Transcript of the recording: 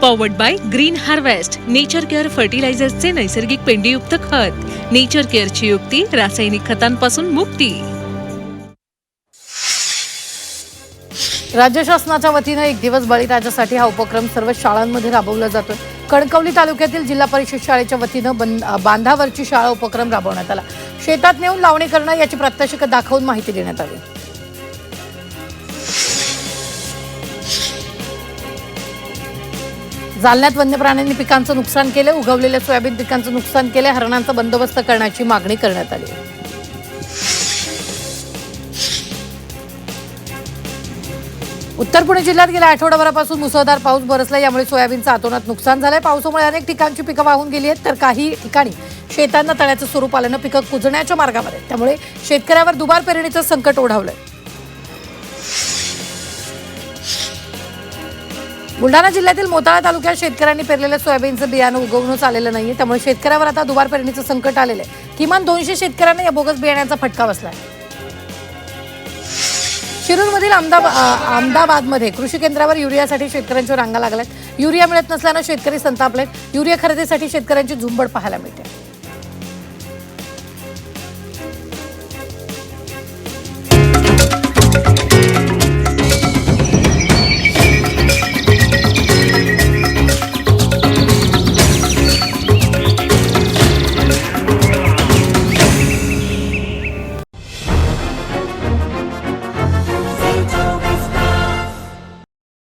Powered by green harvest, nature care फर्टिलायझर्सचे नैसर्गिक पेंडीयुक्त खत. नेचर केअरची युक्ती, रासायनिक खतांपासून मुक्ती. राज्य शासनाच्या वतीनं एक दिवस बळीराजासाठी हा उपक्रम सर्व शाळांमध्ये राबवला जातोय. कणकवली तालुक्यातील जिल्हा परिषद शाळेच्या वतीनं बांधावरची शाळा उपक्रम राबवण्यात आला. शेतात नेऊन लावणी करणं याची प्रात्यक्षिक दाखवून माहिती देण्यात आली. जालन्यात वन्य प्राण्यांनी पिकांचं नुकसान केलं. उगवलेल्या सोयाबीन पिकांचं नुकसान केलं. हरणांचा बंदोबस्त करण्याची मागणी करण्यात आली. उत्तर पुणे जिल्ह्यात गेल्या आठवडाभरापासून मुसळधार पाऊस बरसला. यामुळे सोयाबीनचं अतोनात नुकसान झालंय. पावसामुळे अनेक ठिकाणची पिकं वाहून गेली आहेत, तर काही ठिकाणी शेतांना तळ्याचं स्वरूप आल्यानं पिकं कुजण्याच्या मार्गावर आहेत. त्यामुळे शेतकऱ्यावर दुबार पेरणीचं संकट ओढावलंय. बुलढाणा जिल्ह्यातील मोताळा तालुक्यात शेतकऱ्यांनी पेरलेल्या सोयाबीनचं बियाणं उगवूनच आलेलं नाहीये. त्यामुळे शेतकऱ्यावर आता दुबार पेरणीचं संकट आलेलं आहे. किमान 200 शेतकऱ्यांना या बोगस बियाण्याचा फटका बसलाय. शिरूरमधील अहमदाबादमध्ये कृषी केंद्रावर युरियासाठी शेतकऱ्यांच्या रांगा लागल्यात. युरिया मिळत नसल्यानं शेतकरी संतापलेत. युरिया खरेदीसाठी शेतकऱ्यांची झुंबड पाहायला मिळते.